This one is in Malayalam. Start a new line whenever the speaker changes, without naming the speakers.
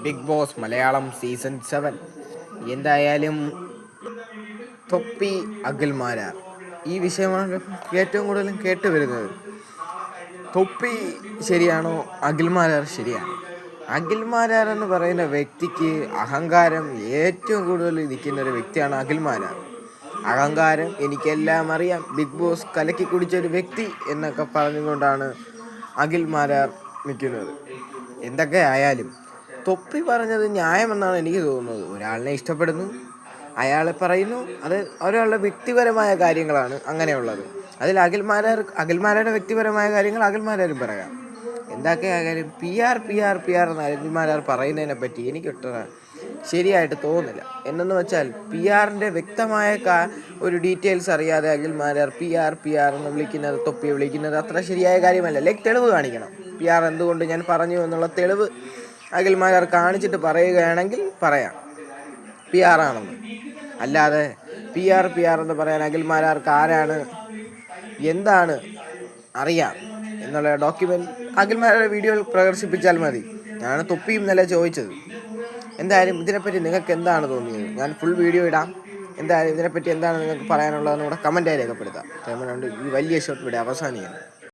ബിഗ് ബോസ് മലയാളം സീസൺ 7 എന്തായാലും തൊപ്പി അഖിൽമാരാർ ഈ വിഷയമാണ് ഏറ്റവും കൂടുതലും കേട്ട് വരുന്നത്. തൊപ്പി ശരിയാണോ, അഖിൽമാരാർ ശരിയാണോ? അഖിൽമാരാർ എന്ന് പറയുന്ന വ്യക്തിക്ക് അഹങ്കാരം ഏറ്റവും കൂടുതൽ നിൽക്കുന്ന ഒരു വ്യക്തിയാണ് അഖിൽമാരാർ. അഹങ്കാരം, എനിക്കെല്ലാം അറിയാം, ബിഗ് ബോസ് കലക്കി കുടിച്ചൊരു വ്യക്തി എന്നൊക്കെ പറഞ്ഞുകൊണ്ടാണ് അഖിൽമാരാർ നിൽക്കുന്നത്. എന്തൊക്കെ ആയാലും തൊപ്പി പറഞ്ഞത് ന്യായമെന്നാണ് എനിക്ക് തോന്നുന്നത്. ഒരാളിനെ ഇഷ്ടപ്പെടുന്നു, അയാളെ പറയുന്നു, അത് ഒരാളുടെ വ്യക്തിപരമായ കാര്യങ്ങളാണ് അങ്ങനെയുള്ളത്. അതിൽ അഖിൽമാരുടെ വ്യക്തിപരമായ കാര്യങ്ങൾ അഖിൽമാരും പറയാം. എന്തൊക്കെ ആയാലും പി ആർ എന്ന് അഖിൽമാരാർ പറയുന്നതിനെ പറ്റി എനിക്കൊട്ടും ശരിയായിട്ട് തോന്നുന്നില്ല. എന്നെന്ന് വെച്ചാൽ പി ആറിൻ്റെ വ്യക്തമായ ഒരു ഡീറ്റെയിൽസ് അറിയാതെ അഖിൽമാരാർ പി ആർ എന്ന് വിളിക്കുന്നത്, തൊപ്പിയെ വിളിക്കുന്നത് അത്ര ശരിയായ കാര്യമല്ല. തെളിവ് കാണിക്കണം. പി ആർ എന്തുകൊണ്ട് ഞാൻ പറഞ്ഞു എന്നുള്ള തെളിവ് അഖിൽമാരാർ കാണിച്ചിട്ട് പറയുകയാണെങ്കിൽ പറയാം പി ആർ ആണെന്ന്. അല്ലാതെ പി ആർ എന്ന് പറയാൻ അഖിൽമാരാർക്ക് ആരാണ്, എന്താണ് അറിയാം എന്നുള്ള ഡോക്യുമെൻ്റ് അഖിൽമാരുടെ വീഡിയോയിൽ പ്രദർശിപ്പിച്ചാൽ മതി. ഞാനാണ് തൊപ്പിയും ഇന്നലെ ചോദിച്ചത്. എന്തായാലും ഇതിനെപ്പറ്റി നിങ്ങൾക്ക് എന്താണ് തോന്നിയത്? ഞാൻ ഫുൾ വീഡിയോ ഇടാം. എന്തായാലും ഇതിനെപ്പറ്റി എന്താണ് നിങ്ങൾക്ക് പറയാനുള്ളതെന്ന് കൂടെ കമൻറ്റായി രേഖപ്പെടുത്താം. ഈ വലിയ ഷോട്ട് ഇവിടെ അവസാനിക്കുന്നു.